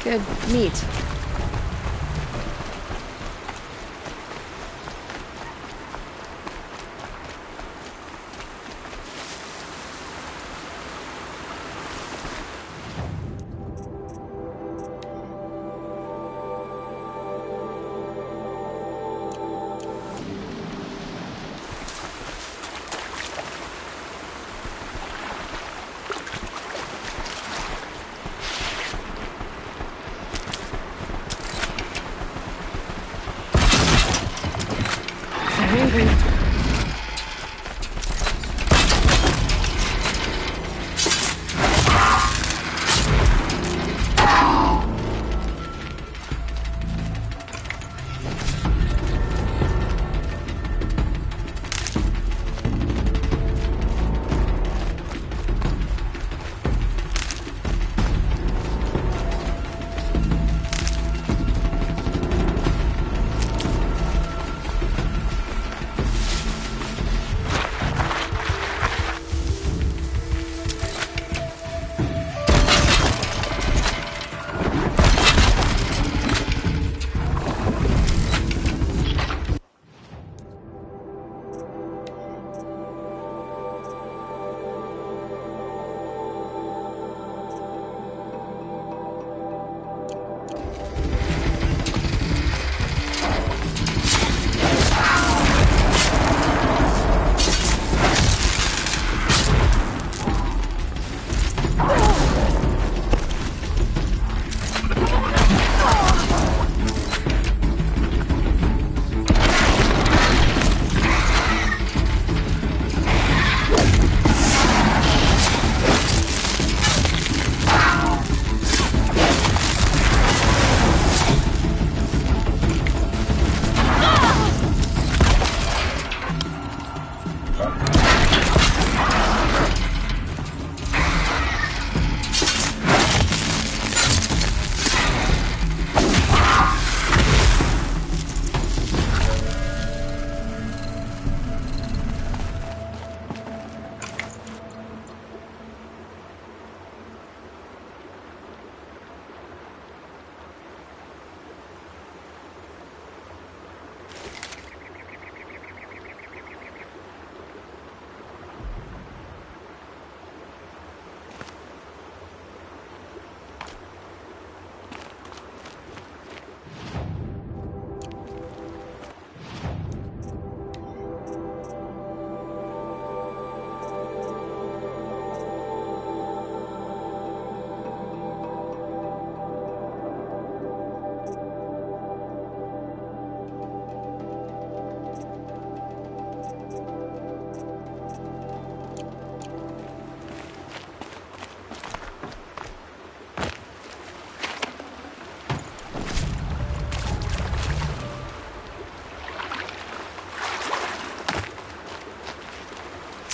Good meat.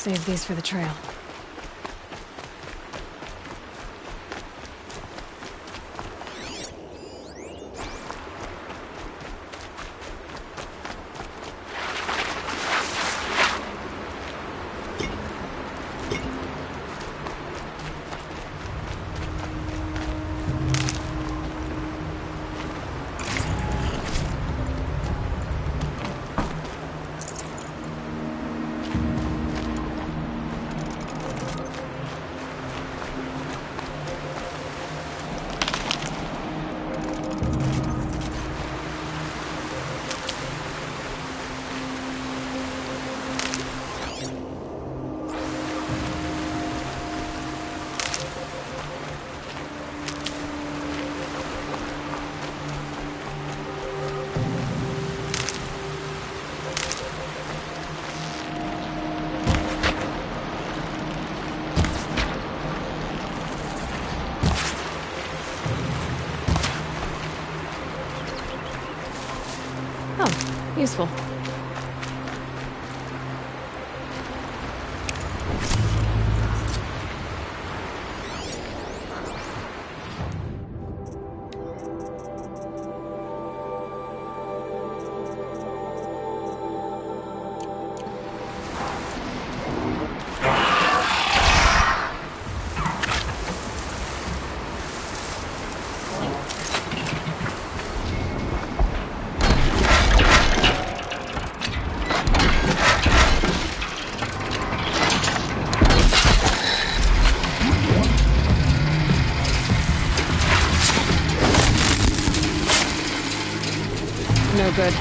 Save these for the trail. Useful. No good.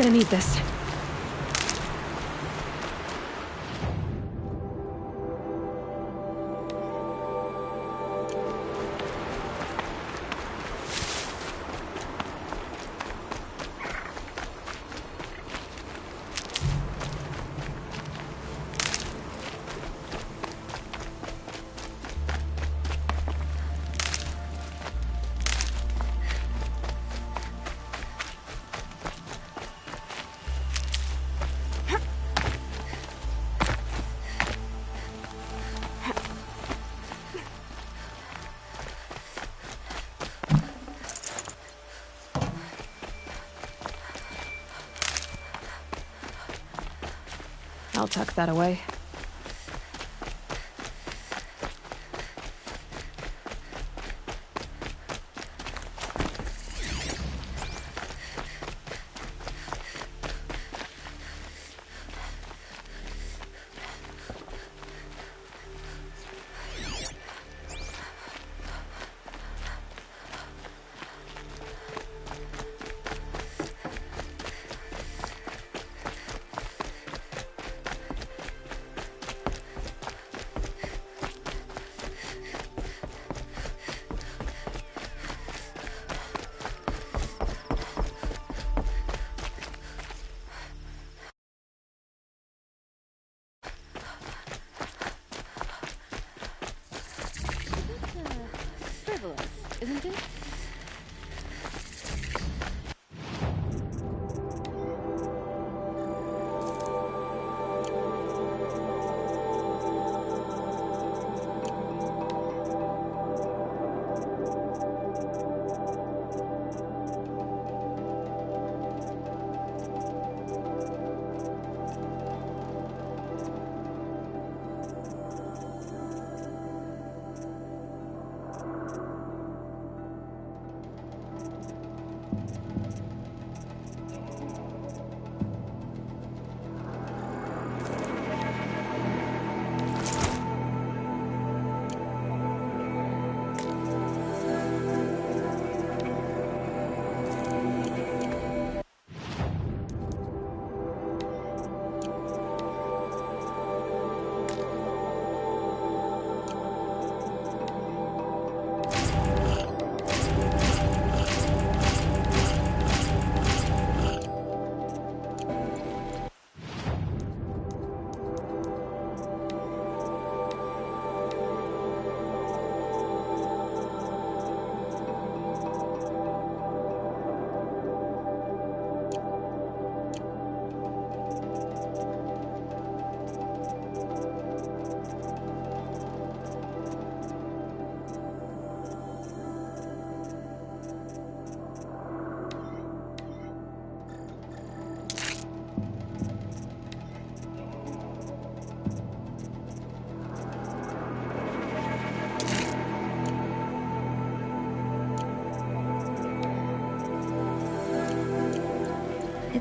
Gonna need this. I'll tuck that away.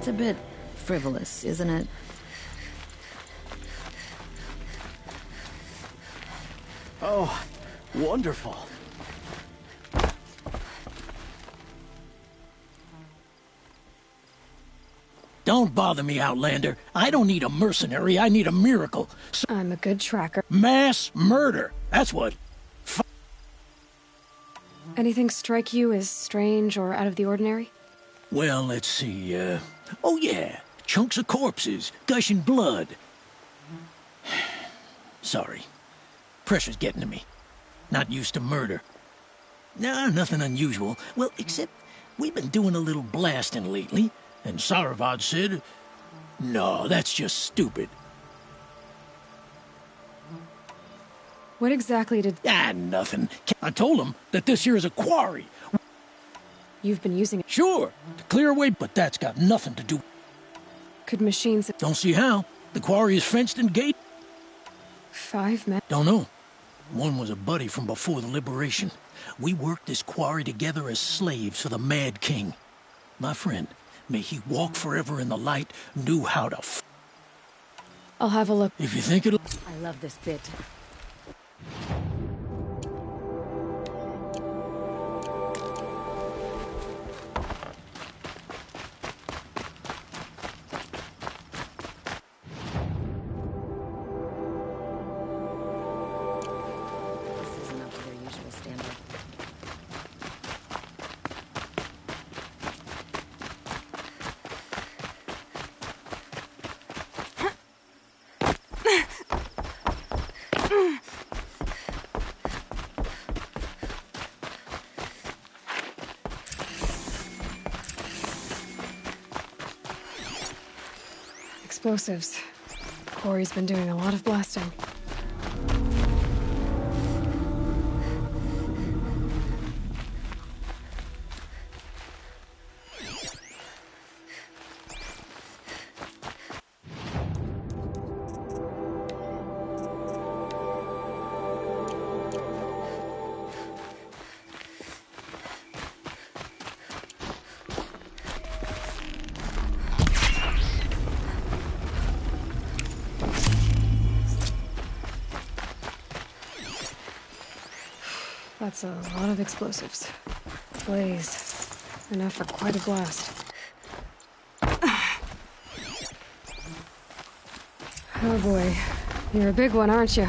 It's a bit frivolous, isn't it? Oh, wonderful. Don't bother me, Outlander. I don't need a mercenary, I need a miracle. I'm a good tracker. Mass murder. That's what. Anything strike you as strange or out of the ordinary? Well, let's see, oh yeah, chunks of corpses, gushing blood. Sorry. Pressure's getting to me. Not used to murder. Nah, nothing unusual. Well, except we've been doing a little blasting lately, and Saravad said, no, that's just stupid. What exactly did... Nothing. I told him that this here is a quarry. You've been using it? Sure, to clear away, but that's got nothing to do. Could machines... Don't see how. The quarry is fenced and gated. 5 men? Don't know. One was a buddy from before the liberation. We worked this quarry together as slaves for the Mad King. My friend, may he walk forever in the light, knew how to I'll have a look. If you think it'll... I love this bit. Explosives. Corey's been doing a lot of blasting. That's a lot of explosives. Blaze. Enough for quite a blast. Oh boy. You're a big one, aren't you?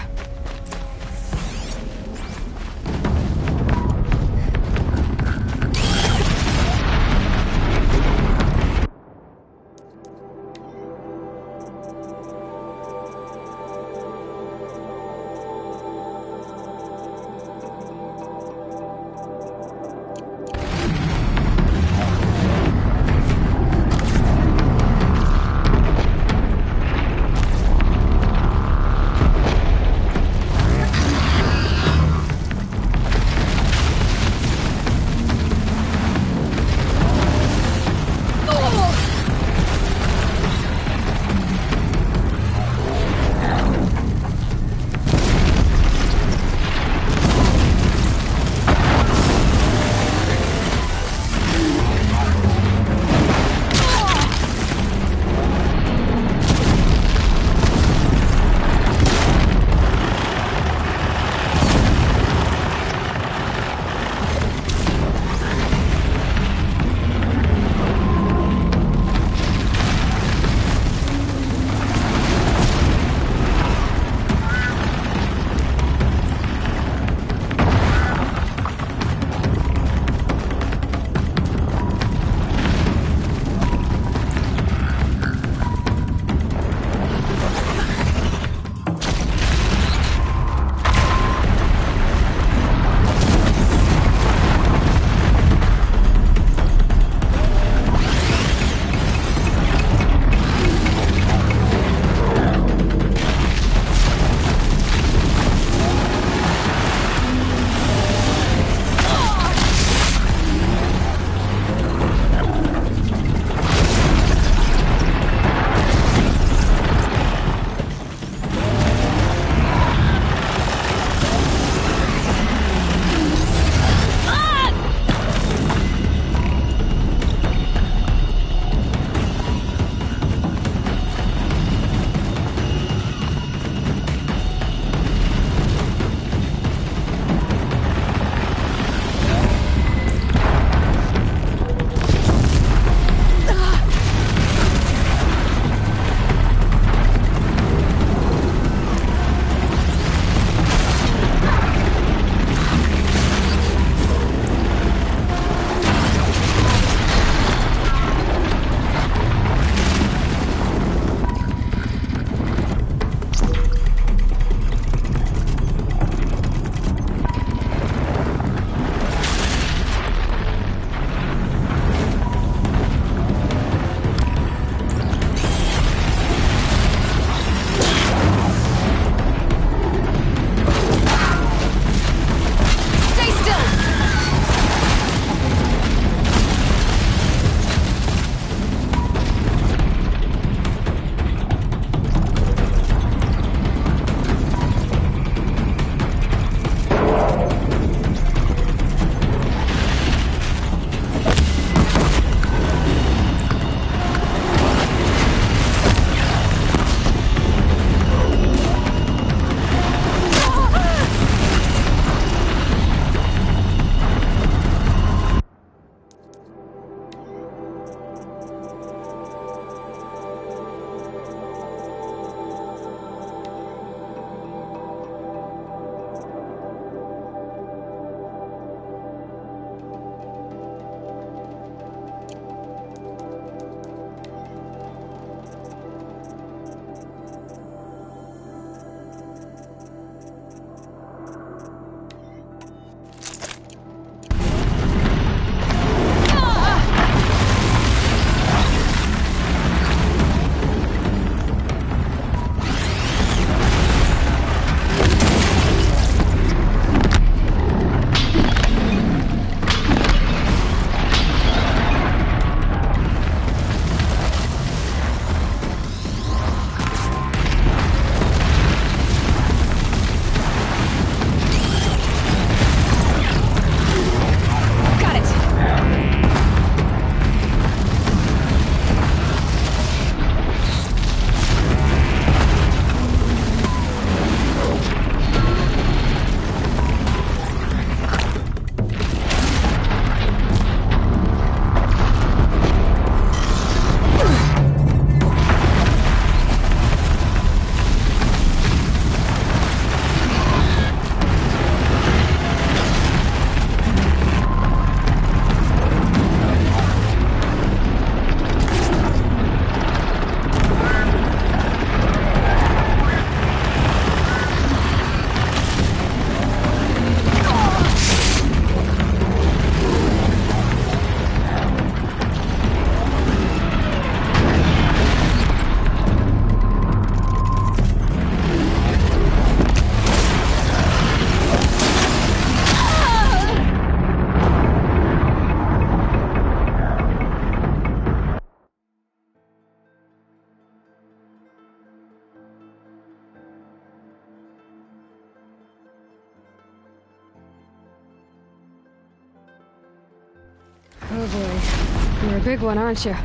Oh boy. You're a big one, aren't you?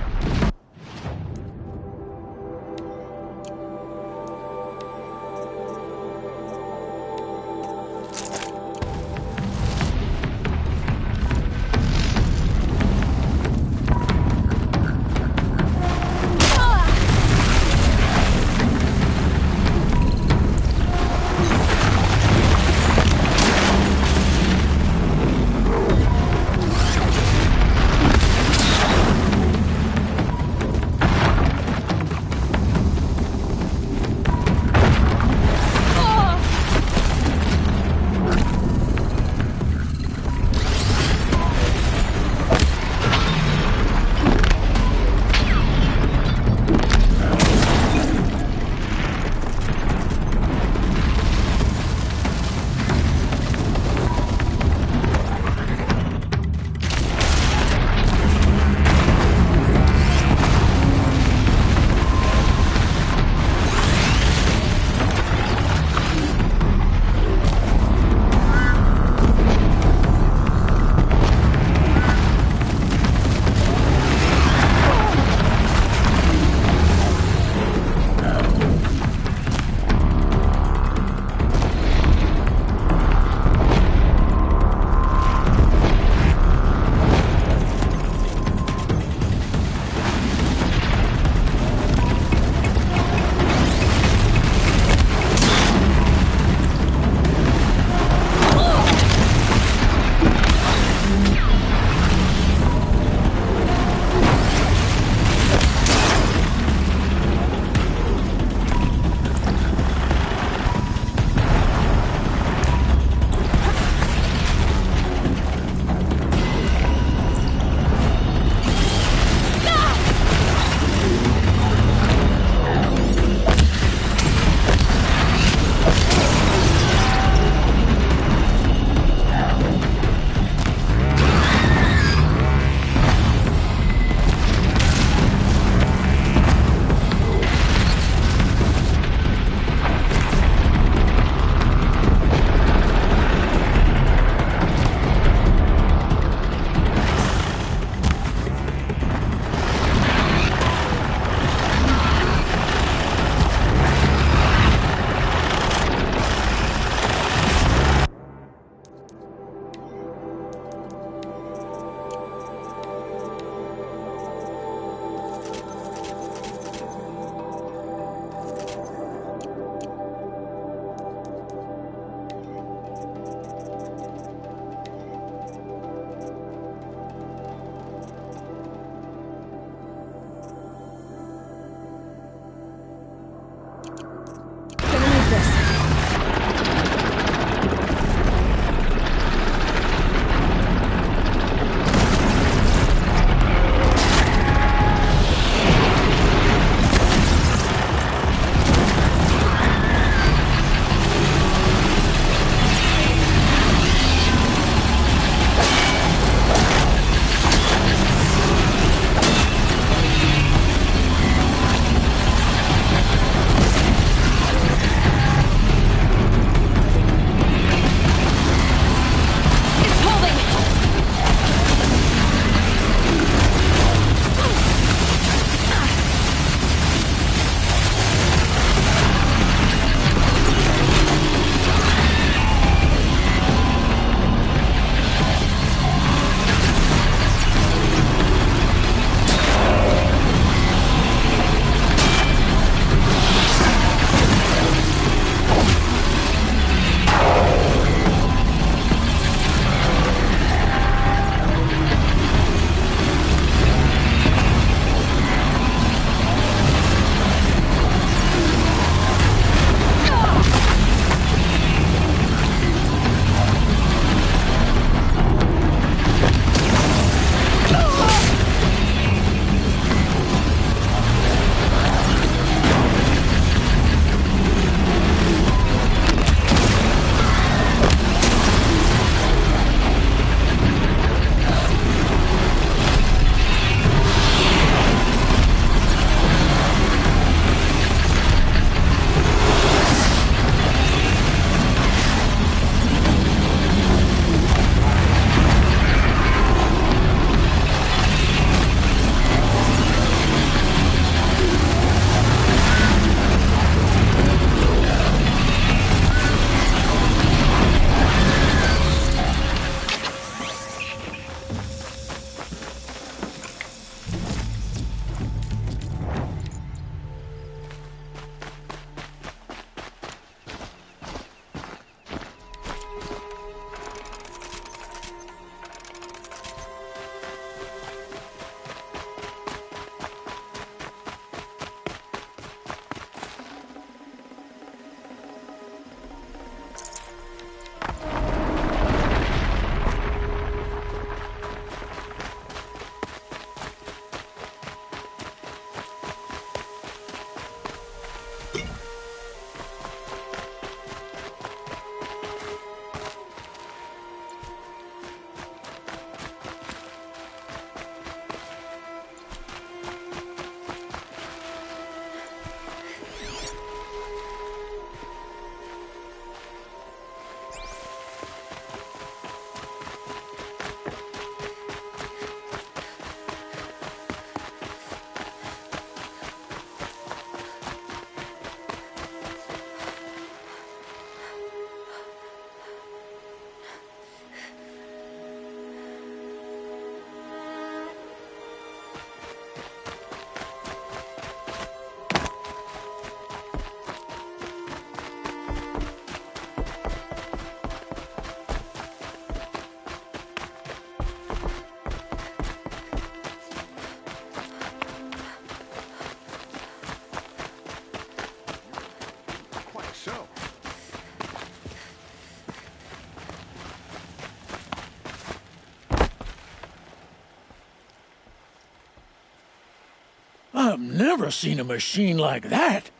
never seen a machine like that.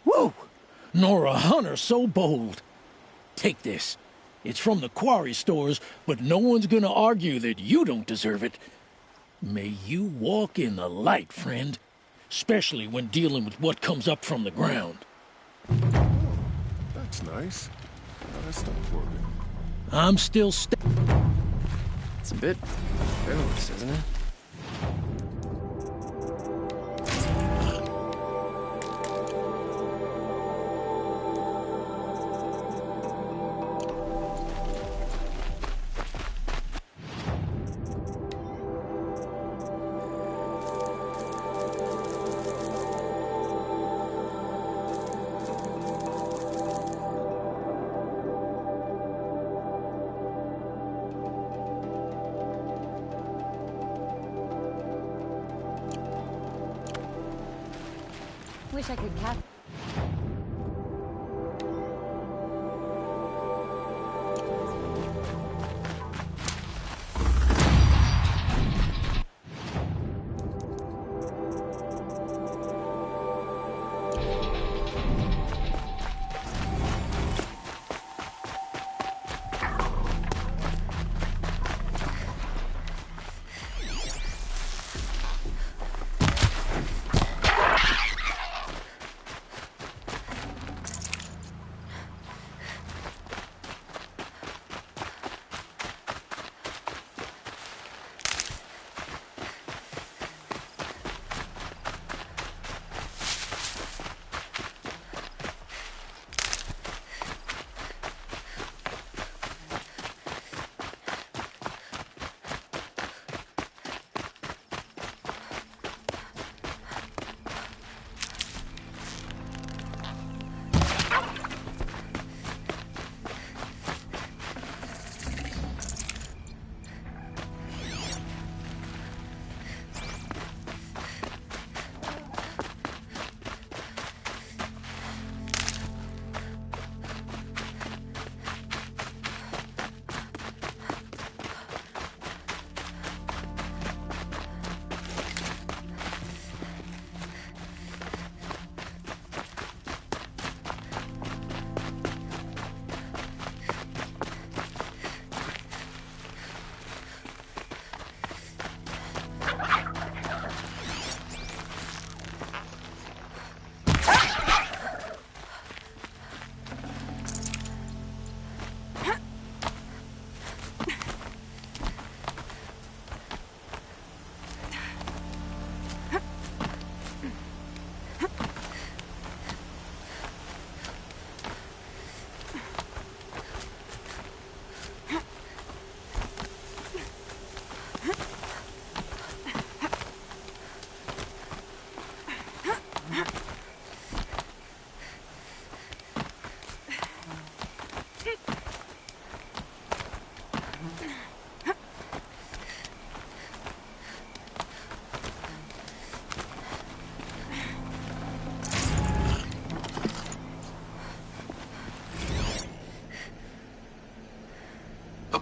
Whoa! Nor a hunter so bold. Take this. It's from the quarry stores, but no one's gonna argue that you don't deserve it. May you walk in the light, friend. Especially when dealing with what comes up from the ground. That's nice. How that stuff working? I'm still It's a bit careless, isn't it? Wish I could cap.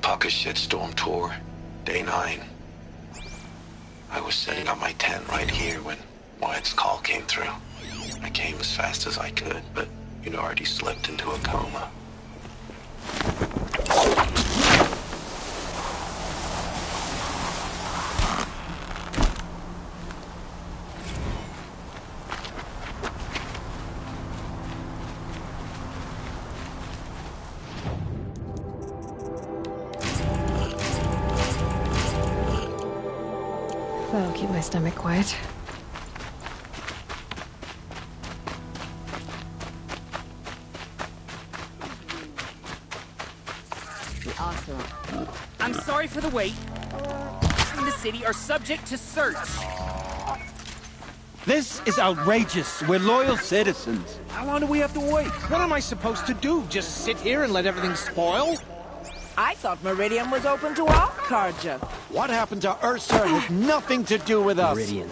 Alpaca Shitstorm Tour, Day 9. I was setting up my tent right here when Wyatt's call came through. I came as fast as I could, but you'd already slipped into a coma. That'll keep my stomach quiet. Awesome. I'm sorry for the wait. In the city are subject to search. This is outrageous. We're loyal citizens. How long do we have to wait? What am I supposed to do? Just sit here and let everything spoil? I thought Meridian was open to all Carja. What happened to Ursa has nothing to do with us. Meridian.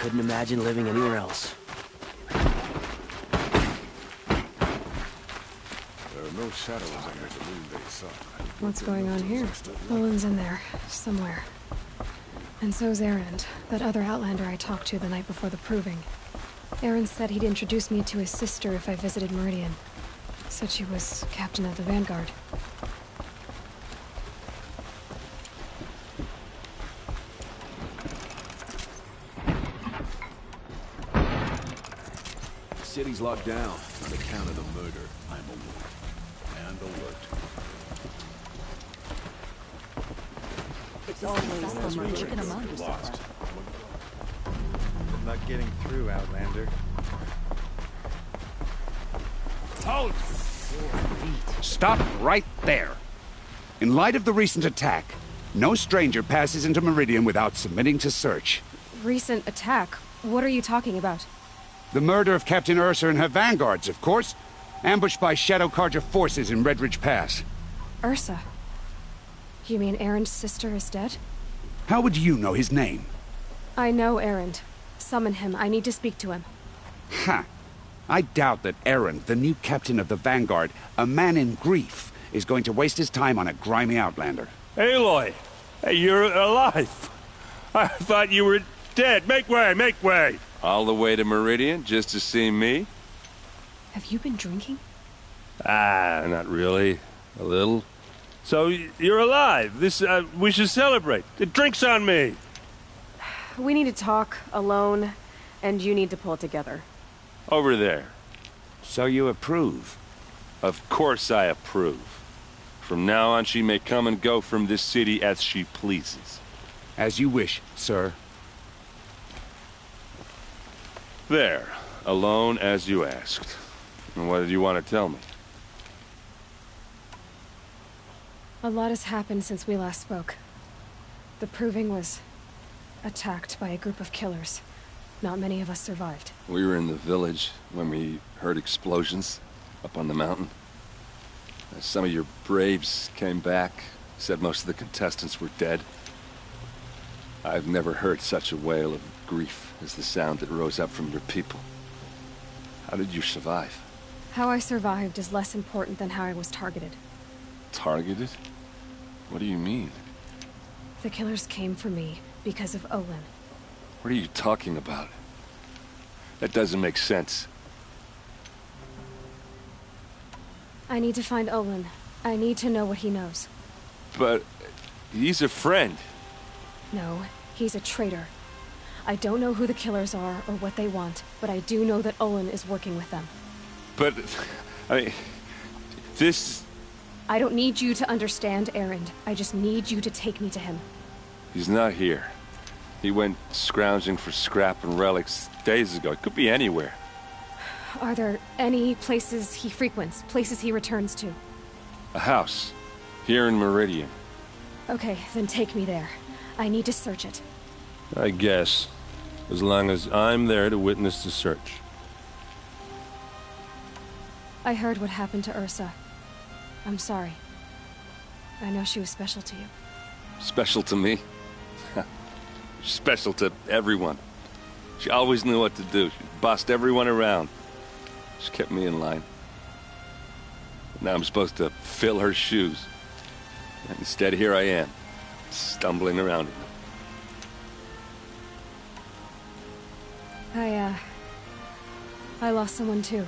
Couldn't imagine living anywhere else. There are no shadows under the noonday sun. What's going on here? Owen's in there, somewhere. And so's Aaron, that other Outlander I talked to the night before the proving. Aaron said he'd introduce me to his sister if I visited Meridian. Said she was captain of the Vanguard. The city's locked down on account of the murder. I'm aware and alert. It's always the chicken among us. Lost. I'm not getting through, Outlander. Halt! Stop right there. In light of the recent attack, no stranger passes into Meridian without submitting to search. Recent attack? What are you talking about? The murder of Captain Ursa and her vanguards, of course. Ambushed by Shadow Carja forces in Redridge Pass. Ursa? You mean Aaron's sister is dead? How would you know his name? I know Aaron. Summon him. I need to speak to him. Ha! I doubt that Aaron, the new captain of the Vanguard, a man in grief, is going to waste his time on a grimy Outlander. Aloy! Hey, you're alive! I thought you were dead. Make way, make way! All the way to Meridian just to see me? Have you been drinking? Ah, not really. A little. So, you're alive. We should celebrate. The drink's on me. We need to talk, alone, and you need to pull it together. Over there. So you approve? Of course I approve. From now on, she may come and go from this city as she pleases. As you wish, sir. There. Alone as you asked. And what did you want to tell me? A lot has happened since we last spoke. The Proving was attacked by a group of killers. Not many of us survived. We were in the village when we heard explosions up on the mountain. Some of your braves came back, said most of the contestants were dead. I've never heard such a wail of grief as the sound that rose up from your people. How did you survive? How I survived is less important than how I was targeted. Targeted? What do you mean? The killers came for me because of Olin. What are you talking about? That doesn't make sense. I need to find Olin. I need to know what he knows. But he's a friend. No, he's a traitor. I don't know who the killers are or what they want, but I do know that Olin is working with them. But, I mean, this... I don't need you to understand, Erend. I just need you to take me to him. He's not here. He went scrounging for scrap and relics days ago. It could be anywhere. Are there any places he frequents, places he returns to? A house. Here in Meridian. Okay, then take me there. I need to search it. I guess. As long as I'm there to witness the search. I heard what happened to Ursa. I'm sorry. I know she was special to you. Special to me? Special to everyone. She always knew what to do. She bossed everyone around. She kept me in line. Now I'm supposed to fill her shoes. And instead, here I am, stumbling around in them. I lost someone too.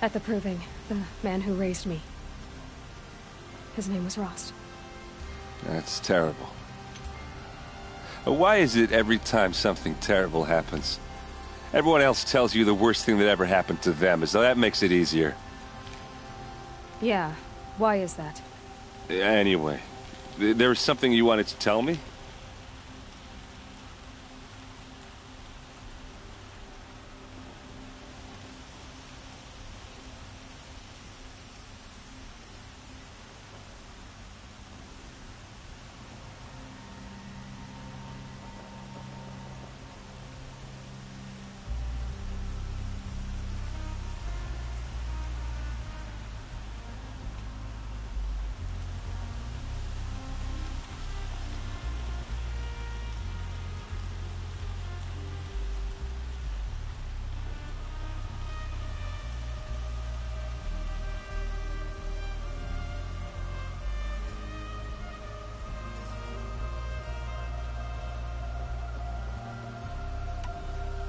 At the Proving, the man who raised me. His name was Rost. That's terrible. Why is it every time something terrible happens, everyone else tells you the worst thing that ever happened to them, as though that makes it easier? Yeah, why is that? Anyway, there was something you wanted to tell me?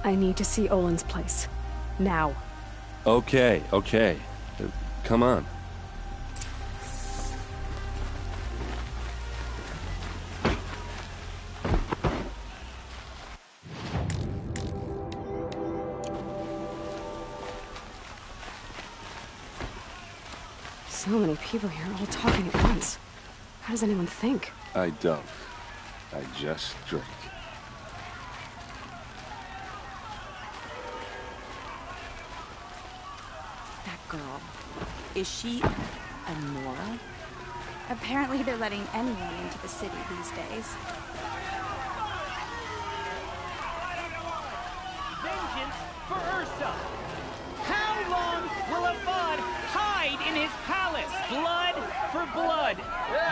I need to see Olin's place. Now. Okay. Come on. So many people here, all talking at once. How does anyone think? I don't. I just drink. That girl. Is she a Nora? Apparently they're letting anyone into the city these days. Vengeance for Ursa! How long will a bud hide in his palace? Blood for blood.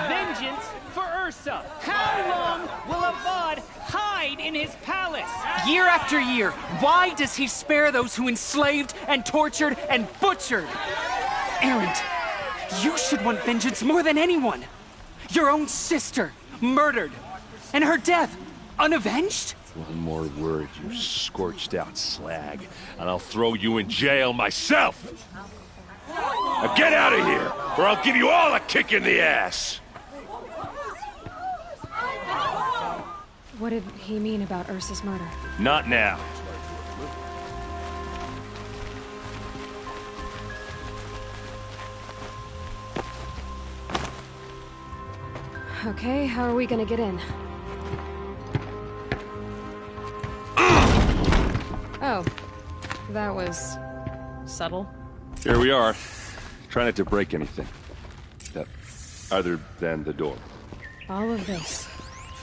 Vengeance for Ursa. How long will a bud hide in his palace? Year after year, why does he spare those who enslaved and tortured and butchered? Erend, you should want vengeance more than anyone. Your own sister, murdered. And her death, unavenged? One more word, you scorched out slag, and I'll throw you in jail myself! Now get out of here, or I'll give you all a kick in the ass! What did he mean about Ursa's murder? Not now. Okay, how are we gonna get in? Oh, that was subtle. Here we are. Try not to break anything. Other than the door. All of this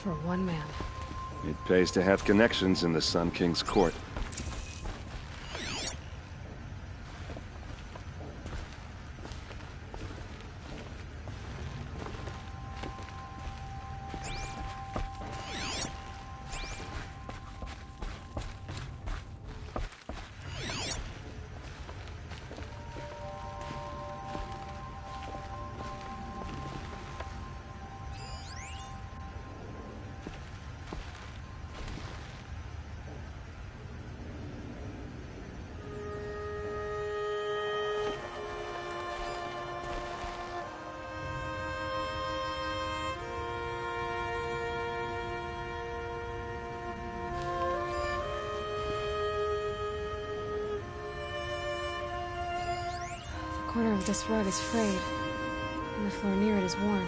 for one man. It pays to have connections in the Sun King's court. The corner of this rug is frayed, and the floor near it is worn.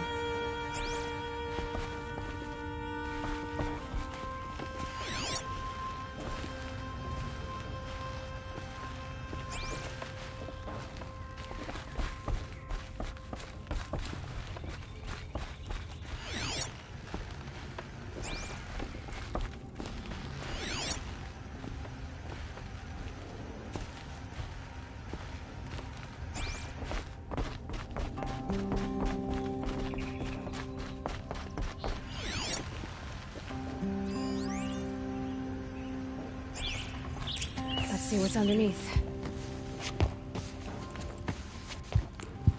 See what's underneath.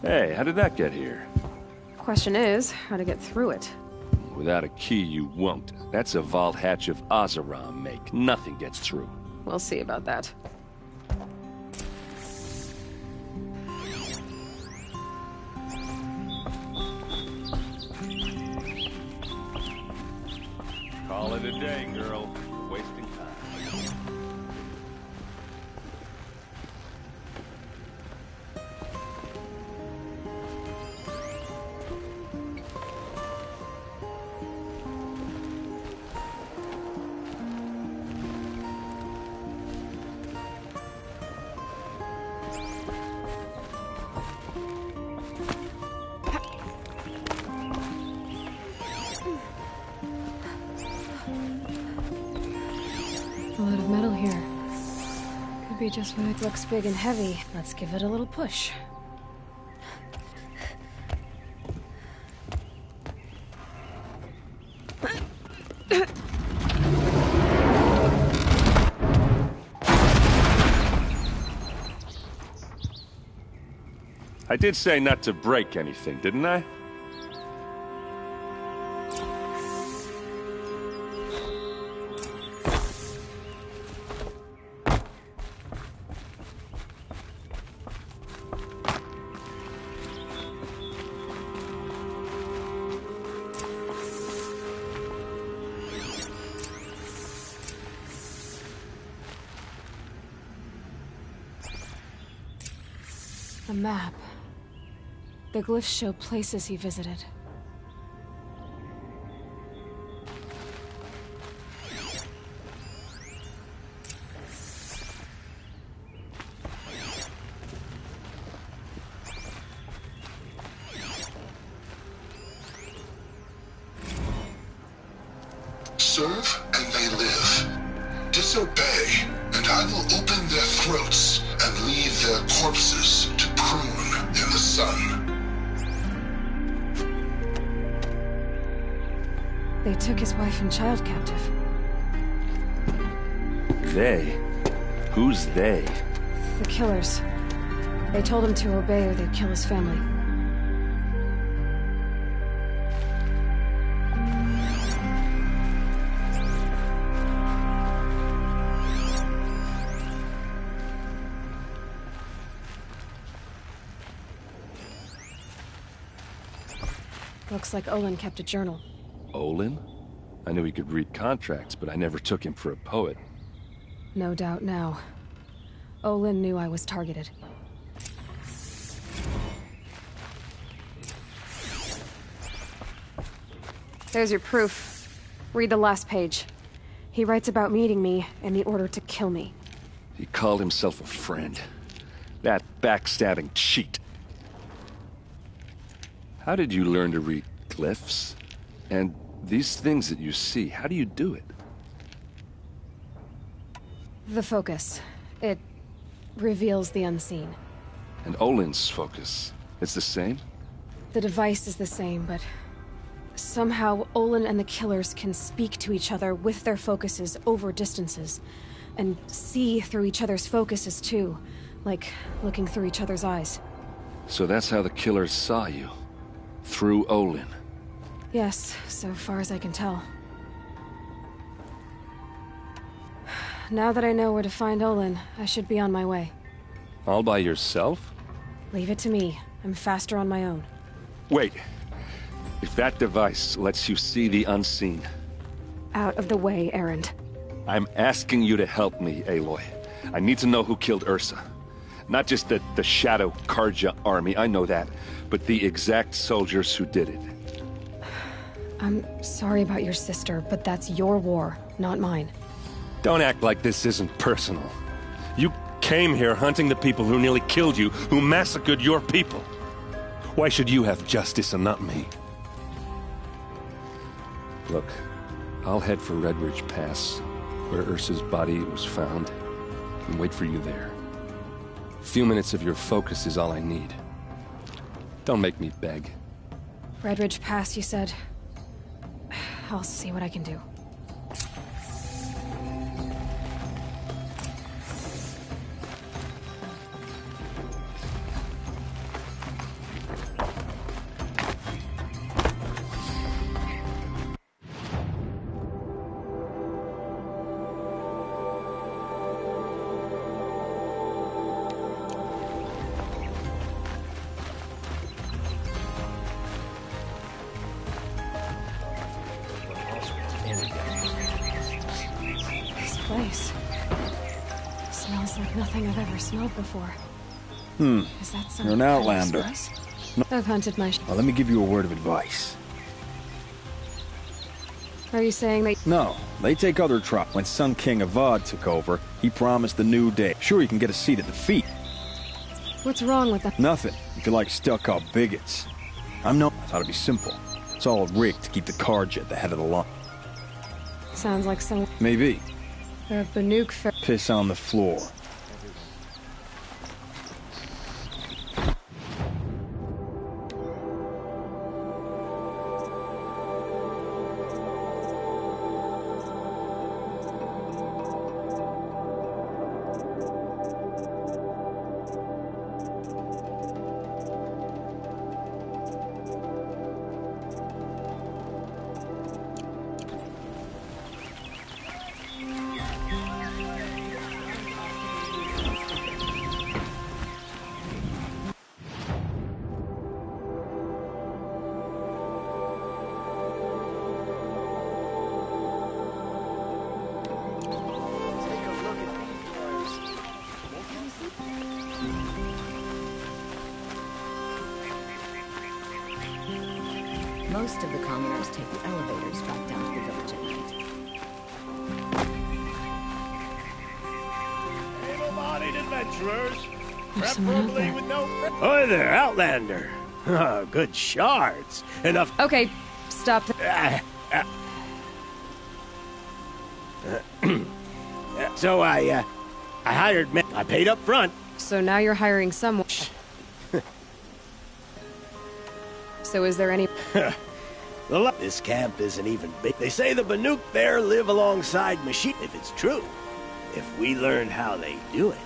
Hey, how did that get here? Question is, how to get through it. Without a key, you won't. That's a vault hatch of Oseram make. Nothing gets through. We'll see about that. Call it a day, girl. You're wasting time. A lot of metal here. Could be just when it looks big and heavy. Let's give it a little push. I did say not to break anything, didn't I? A map. The glyphs show places he visited. Serve and they live. Disobey, and I will open their throats and leave their corpses to prune in the sun. They took his wife and child captive. They? Who's they? The killers. They told him to obey or they'd kill his family. Looks like Olin kept a journal. Olin? I knew he could read contracts, but I never took him for a poet. No doubt now. Olin knew I was targeted. There's your proof. Read the last page. He writes about meeting me and the order to kill me. He called himself a friend. That backstabbing cheat. How did you learn to read glyphs? And these things that you see, how do you do it? The focus. It reveals the unseen. And Olin's focus, it's the same? The device is the same, but somehow Olin and the killers can speak to each other with their focuses over distances. And see through each other's focuses too, like looking through each other's eyes. So that's how the killers saw you? Through Olin? Yes, so far as I can tell. Now that I know where to find Olin, I should be on my way. All by yourself? Leave it to me. I'm faster on my own. Wait. If that device lets you see the unseen... Out of the way, Erend. I'm asking you to help me, Aloy. I need to know who killed Ursa. Not just the Shadow Karja army, I know that, but the exact soldiers who did it. I'm sorry about your sister, but that's your war, not mine. Don't act like this isn't personal. You came here hunting the people who nearly killed you, who massacred your people. Why should you have justice and not me? Look, I'll head for Red Ridge Pass, where Ursa's body was found, and wait for you there. A few minutes of your focus is all I need. Don't make me beg. Red Ridge Pass, you said? I'll see what I can do. Place. Smells like nothing I've ever smelled before. Is that some You're an outlander. No. I've hunted my Well, let me give you a word of advice. Are you saying that... No, they take other tribes. When Sun King Avad took over, he promised a new day. Sure, you can get a seat at the feet. What's wrong with that? Nothing. If you're like stuck-up bigots. I thought it'd be simple. It's all rigged to keep the Karja at the head of the line. Sounds like some... Maybe. The Banuk... Piss on the floor. Most of the commoners take the elevators back down to the village at night. Able-bodied adventurers, There's someone out preferably there. with no... Hi there, Outlander. Oh, good shards. Enough... Okay, stop. So I hired men. I paid up front. So now you're hiring someone. So is there any... This camp isn't even big. They say the Banuk there live alongside machine. If it's true, if we learned how they do it,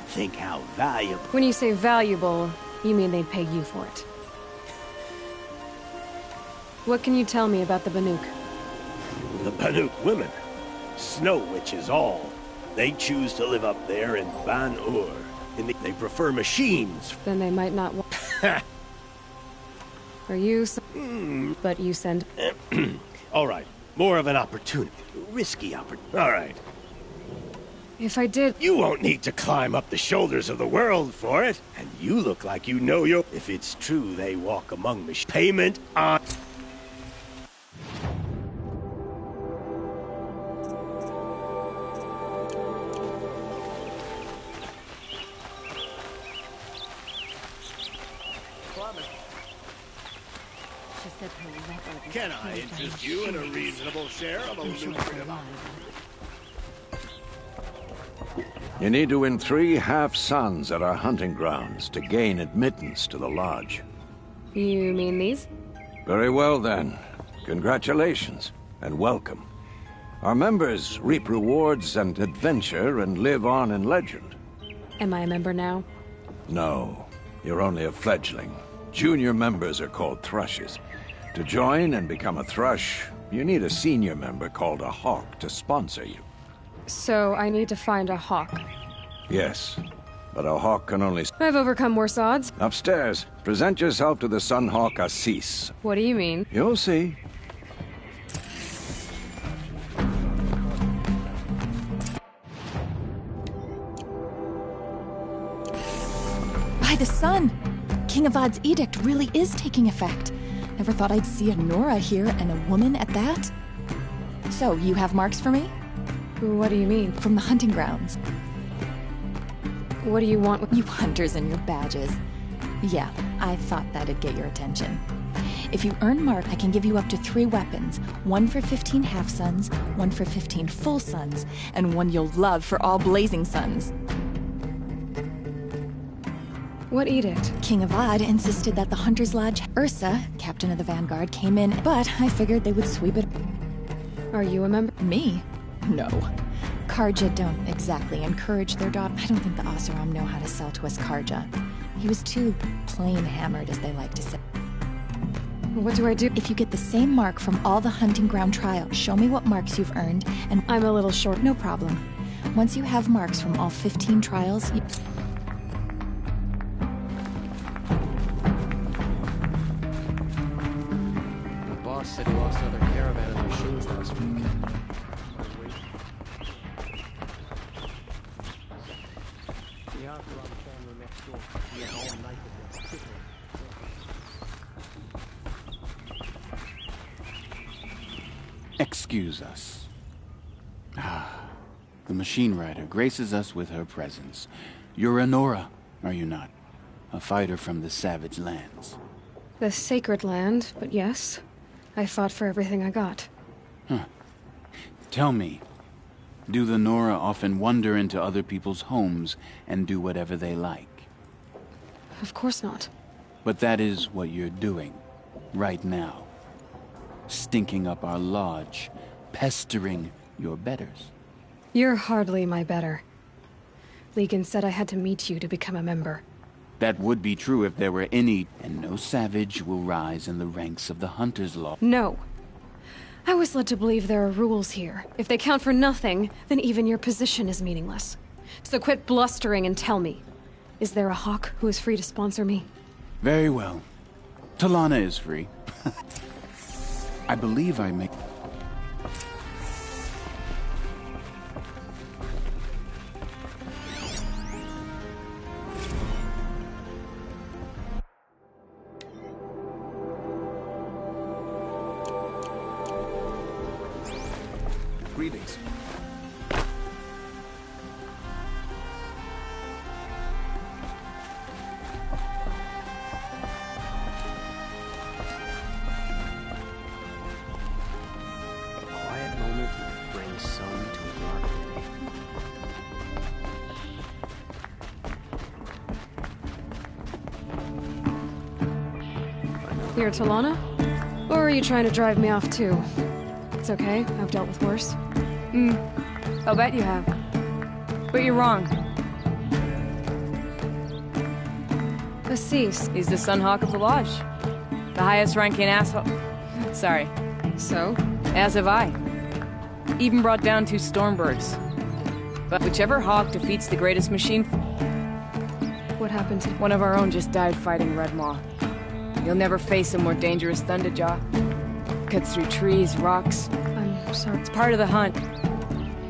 think how valuable... When you say valuable, you mean they'd pay you for it. What can you tell me about the Banuk? The Banuk women, snow witches all. They choose to live up there in Ban-Ur. They prefer machines. Then they might not want... Are you... But you send... All right, more of an opportunity. Risky opportunity. All right. If I did... You won't need to climb up the shoulders of the world for it. And you look like you know your... If it's true they walk among machines. Payment on... Can I interest you in a reasonable share of a lucrative... You need to win 3 half-suns at our hunting grounds to gain admittance to the lodge. You mean these? Very well, then. Congratulations, and welcome. Our members reap rewards and adventure and live on in legend. Am I a member now? No, you're only a fledgling. Junior members are called thrushes. To join and become a thrush, you need a senior member called a hawk to sponsor you. So I need to find a hawk. Yes, but a hawk can only... I've overcome worse odds. Upstairs, present yourself to the Sun Hawk Assis. What do you mean? You'll see. By the sun! King Avad's edict really is taking effect. Never thought I'd see a Nora here, and a woman at that. So, you have marks for me? What do you mean? From the hunting grounds. What do you want with... You hunters and your badges. Yeah, I thought that'd get your attention. If you earn mark, I can give you up to 3 weapons. 1 for 15 half-suns, 1 for 15 full suns, and 1 you'll love for all blazing suns. What edict? King Avad insisted that the Hunter's Lodge... Ursa, captain of the Vanguard, came in, but I figured they would sweep it... Are you a member? Me? No. Karja don't exactly encourage their daughter. I don't think the Oseram know how to sell to us Karja. He was too plain-hammered, as they like to say. What do I do? If you get the same mark from all the hunting ground trials, show me what marks you've earned, and... I'm a little short. No problem. Once you have marks from all 15 trials, you... Said he lost another caravan of machines last week. Excuse us. The machine rider graces us with her presence. You're a Nora, are you not? A fighter from the savage lands. The sacred land, but yes. I fought for everything I got. Huh. Tell me, do the Nora often wander into other people's homes and do whatever they like? Of course not. But that is what you're doing, right now. Stinking up our lodge, pestering your betters. You're hardly my better. Legan said I had to meet you to become a member. That would be true if there were any, and no savage will rise in the ranks of the Hunter's Law. No. I was led to believe there are rules here. If they count for nothing, then even your position is meaningless. So quit blustering and tell me. Is there a hawk who is free to sponsor me? Very well. Talana is free. I believe I make... Greetings. A quiet moment brings sun to a dark day. You're Talana? Or are you trying to drive me off too? It's okay, I've dealt with worse. I'll bet you have. But you're wrong. Assis. He's the Sunhawk of the Lodge. The highest ranking asshole. Sorry. So? As have I. Even brought down 2 Stormbirds. But whichever hawk defeats the greatest machine... What happened to... One of our own just died fighting Red Maw. You'll never face a more dangerous Thunderjaw. Cuts through trees, rocks. I'm sorry. It's part of the hunt.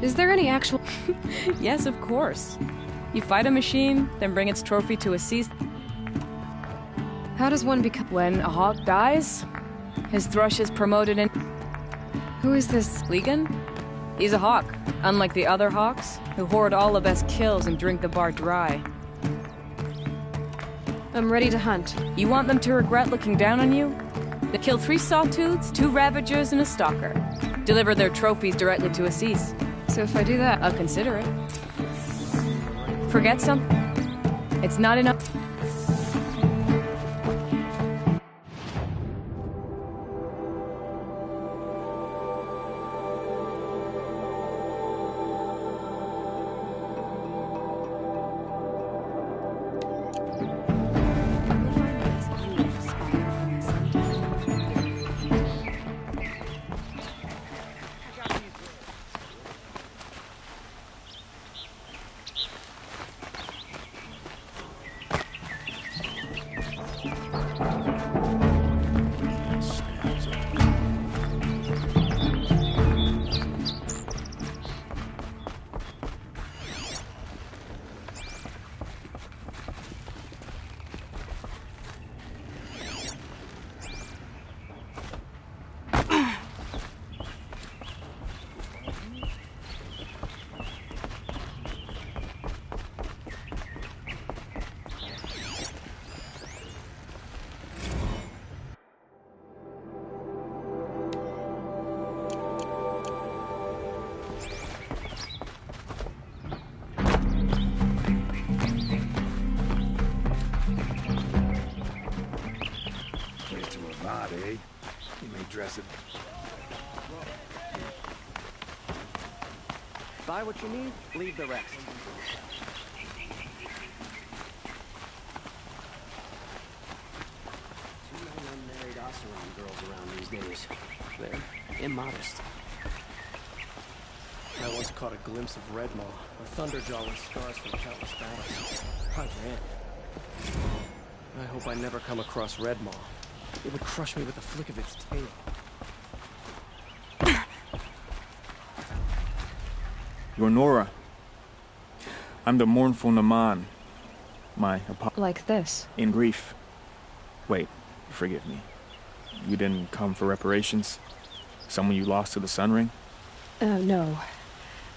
Is there any actual... Yes, of course. You fight a machine, then bring its trophy to Assis. How does one become... When a hawk dies, his thrush is promoted in... Who is this? Legan? He's a hawk, unlike the other hawks, who hoard all the best kills and drink the bar dry. I'm ready to hunt. You want them to regret looking down on you? They kill 3 sawtooths, 2 ravagers, and a stalker. Deliver their trophies directly to Assis. So if I do that... I'll consider it. Forget something? It's not enough... You may dress it. Buy what you need, leave the rest. Too many unmarried Oseram girls around these days. They're immodest. I once caught a glimpse of Redmaw, a Thunderjaw with scars from countless battles. I ran. I hope I never come across Redmaw. It would crush me with a flick of its tail. You're Nora. I'm the mournful Naman. My apologies. Like this? In grief. Wait, forgive me. You didn't come for reparations? Someone you lost to the Sun Ring? No.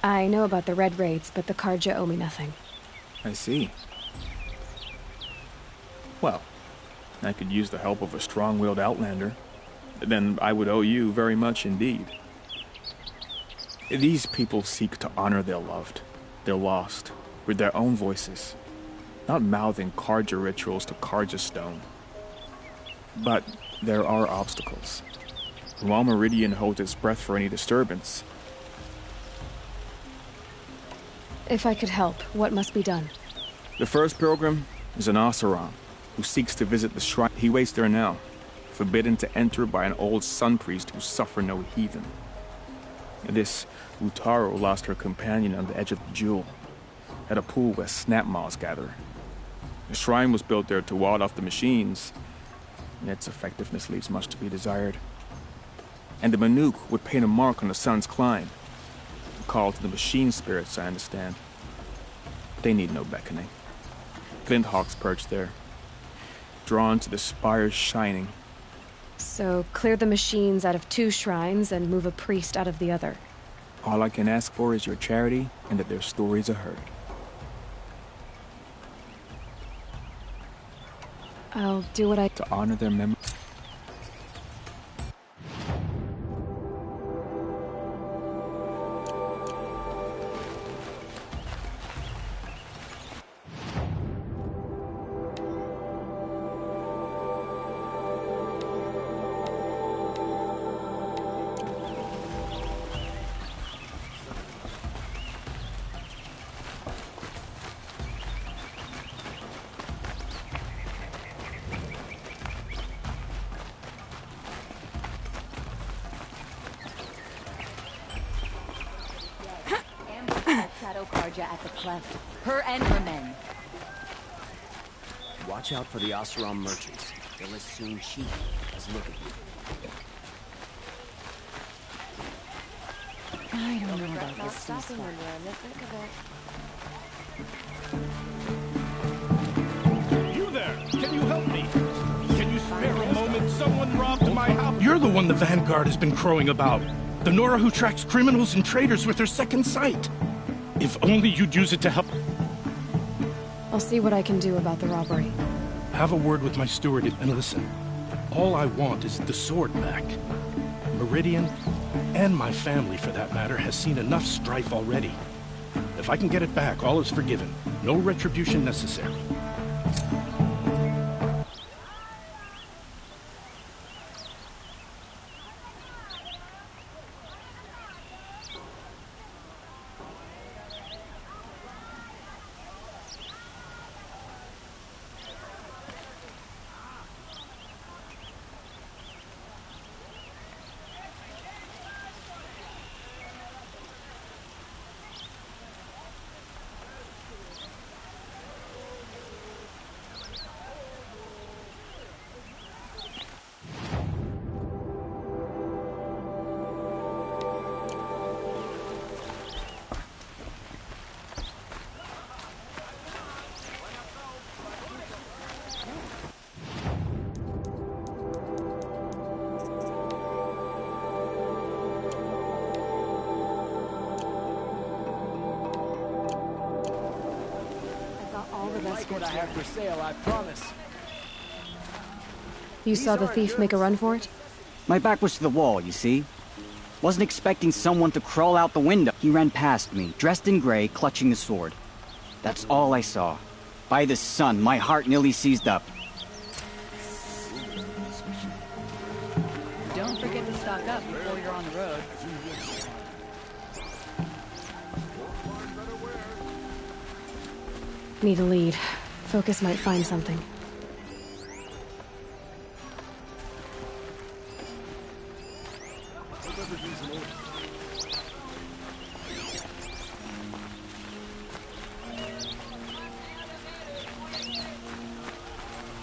I know about the Red Raids, but the Karja owe me nothing. I see. Well, I could use the help of a strong-willed outlander. Then I would owe you very much indeed. These people seek to honor their loved, their lost, with their own voices, not mouthing Karja rituals to Karja stone. But there are obstacles. While Meridian holds its breath for any disturbance. If I could help, what must be done? The first pilgrim is an Oseram, who seeks to visit the shrine. He waits there now, forbidden to enter by an old sun priest who suffer no heathen. This Utaro lost her companion on the edge of the jewel, at a pool where snap moths gather. The shrine was built there to ward off the machines, and its effectiveness leaves much to be desired. And the Manuk would paint a mark on the sun's climb, a call to the machine spirits, I understand. They need no beckoning. Flint hawks perch there, drawn to the spire's shining. So, clear the machines out of 2 shrines and move a priest out of the other. All I can ask for is your charity and that their stories are heard. I'll do what I... To honor their memory. At the cleft. Her and her men. Watch out for the Oseram merchants. They'll as soon cheat as look at you. I don't know about this ceasefire. You there! Can you help me? Can you spare a moment? Someone robbed my house. You're the one the Vanguard has been crowing about. The Nora who tracks criminals and traitors with her second sight. If only you'd use it to help. I'll see what I can do about the robbery. Have a word with my steward and listen. All I want is the sword back. Meridian, and my family for that matter, has seen enough strife already. If I can get it back, all is forgiven. No retribution necessary. What I have for sale, I promise. You saw the thief make a run for it? My back was to the wall, you see? Wasn't expecting someone to crawl out the window. He ran past me, dressed in gray, clutching the sword. That's all I saw. By the sun, my heart nearly seized up. Don't forget to stock up before you're on the road. Need a lead. Focus might find something.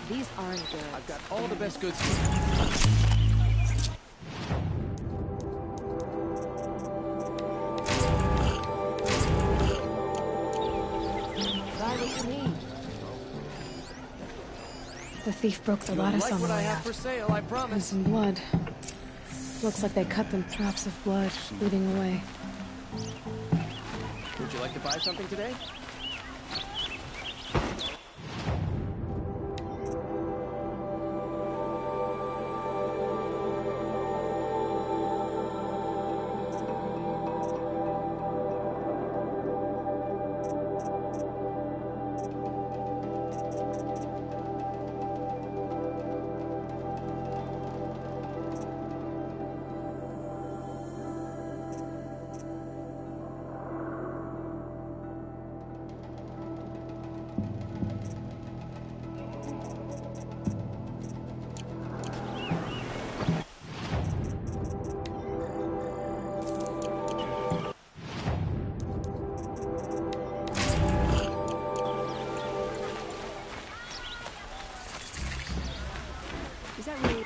These aren't good. I've got all the best goods. The thief broke the lattice on the way out. For sale, I promise. And some blood. Looks like they cut them. Drops of blood bleeding away. Would you like to buy something today?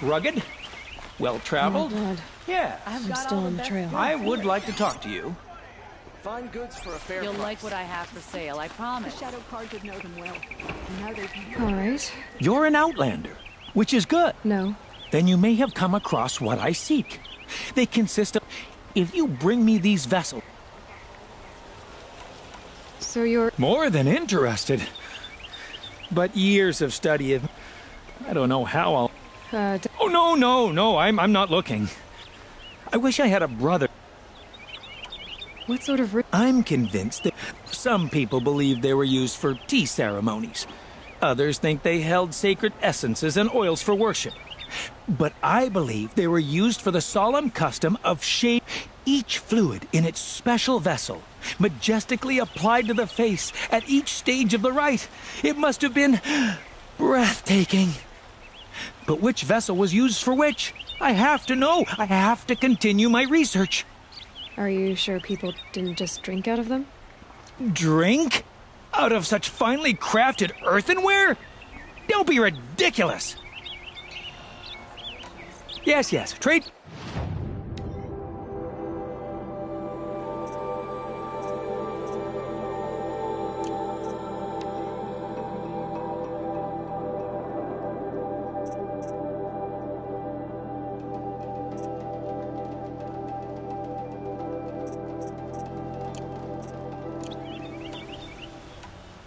Rugged? Well-traveled? Oh, yeah. I'm still on the trail. I would like to talk to you. Fine goods for a fair You'll price. like what I have for sale, I promise. The Shadow Card would know them well. Now they All right. You're an outlander, which is good. No. Then you may have come across what I seek. They consist of... If you bring me these vessels... So you're... More than interested. But years of study have... I don't know how I'll... Oh, no, I'm not looking. I wish I had a brother. What sort of... I'm convinced that some people believe they were used for tea ceremonies. Others think they held sacred essences and oils for worship. But I believe they were used for the solemn custom of shaving each fluid in its special vessel, majestically applied to the face at each stage of the rite. It must have been breathtaking. But which vessel was used for which? I have to know. I have to continue my research. Are you sure people didn't just drink out of them? Drink? Out of such finely crafted earthenware? Don't be ridiculous. Yes, trade...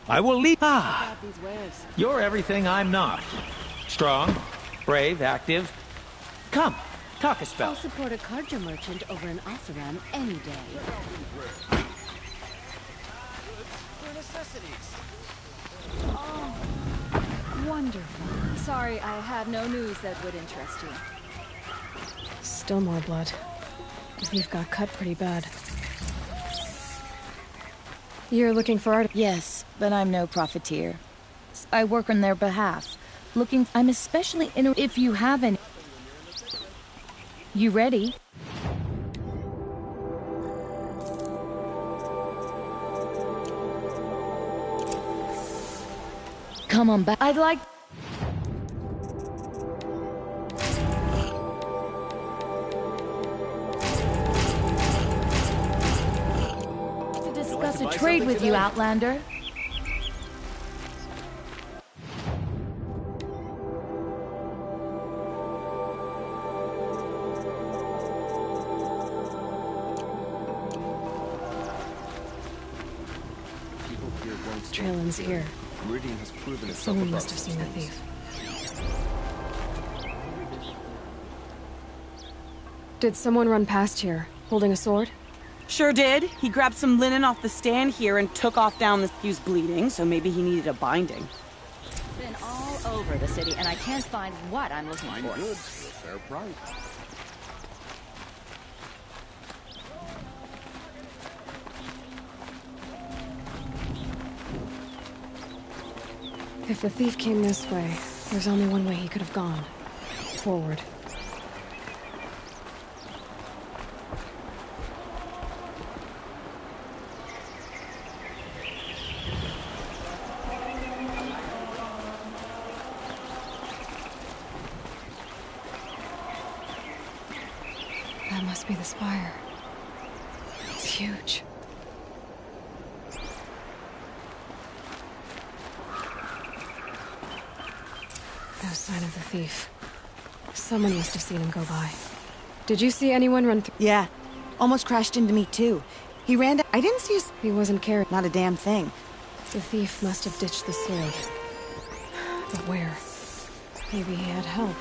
I will leave. Ah, you're everything I'm not. Strong, brave, active. Come, talk a spell. I'll support a Karja merchant over an Oseram any day. For necessities. Oh, wonderful. Sorry, I have no news that would interest you. Still more blood. The thief got cut pretty bad. You're looking for art? Yes, but I'm no profiteer. I work on their behalf. I'm especially if you have any... You ready? Come on back. I'd like... to discuss a trade with you, Outlander. Trailing's here. Meridian has proven itself. Someone must have seen the thief. Did someone run past here, holding a sword? Sure did. He grabbed some linen off the stand here and took off down the... He was bleeding, so maybe he needed a binding. Been all over the city, and I can't find what I'm looking for. Good. Fair price. If the thief came this way, there's only one way he could have gone. Forward. That must be the spire. It's huge. No sign of the thief. Someone must have seen him go by. Did you see anyone run through? Yeah. Almost crashed into me, too. He ran down... I didn't see his... He wasn't carrying... Not a damn thing. The thief must have ditched the sword. But where? Maybe he had help.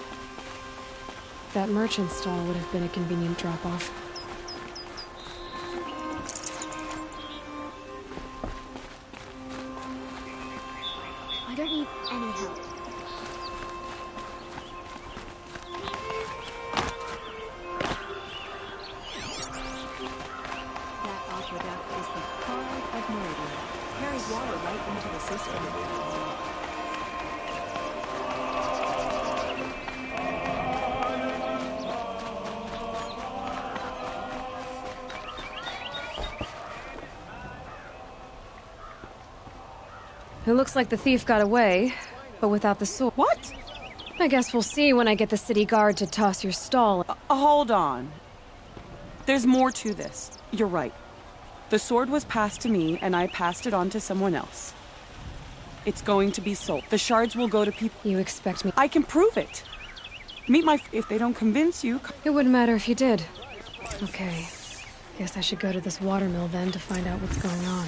That merchant stall would have been a convenient drop-off. I don't need any help. That aqueduct is the pride of Meridian. Carries water right into the system. It looks like the thief got away, but without the sword. What? I guess we'll see when I get the city guard to toss your stall. Hold on. There's more to this. You're right. The sword was passed to me, and I passed it on to someone else. It's going to be sold. The shards will go to people. You expect me? I can prove it. Meet my... If they don't convince you... It wouldn't matter if you did. Okay. Guess I should go to this watermill then to find out what's going on.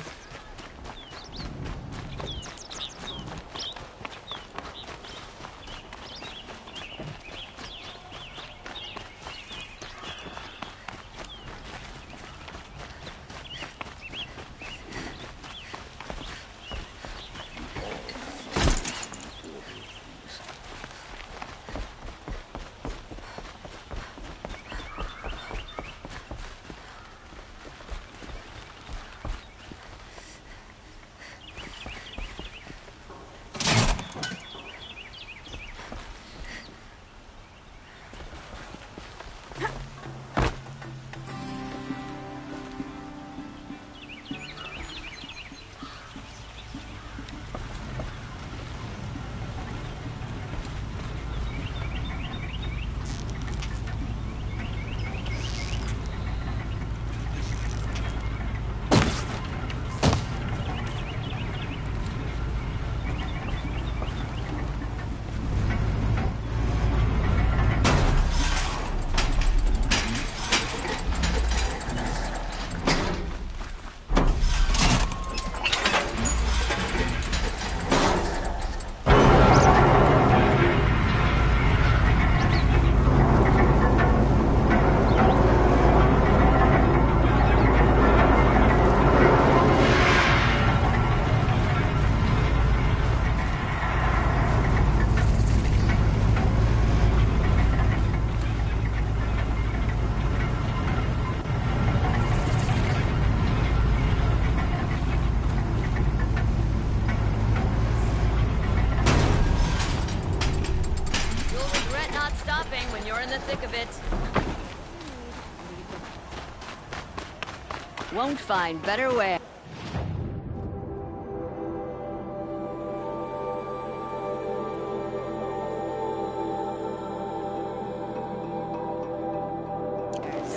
Won't find better way.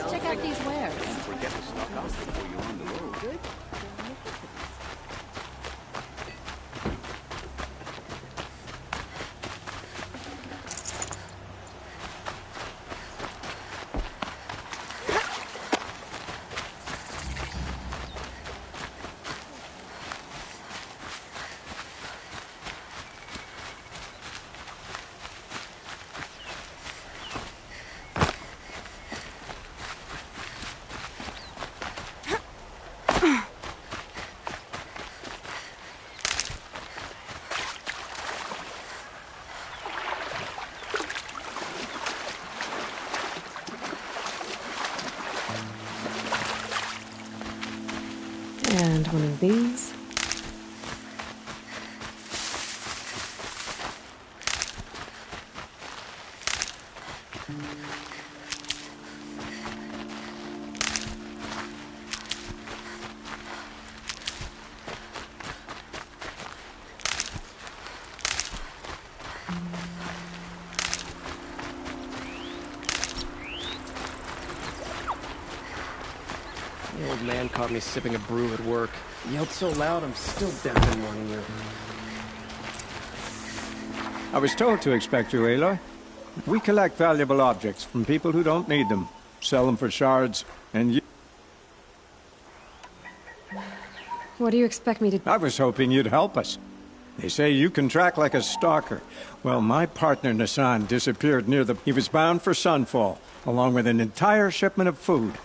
Check out these wares. Don't forget to stock up before you're on the road. Good. And one of these. The old man caught me sipping a brew at work. He yelled so loud, I'm still deaf in one ear. I was told to expect you, Aloy. We collect valuable objects from people who don't need them, sell them for shards, and you... What do you expect me to... I was hoping you'd help us. They say you can track like a stalker. Well, my partner, Nassan, disappeared near the... He was bound for Sunfall, along with an entire shipment of food.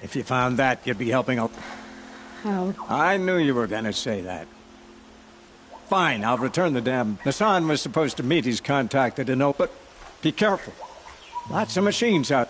If you found that, you'd be helping out. How? I knew you were going to say that. Fine, I'll return the dam. Nassan was supposed to meet his contact at an but be careful. Lots of machines out.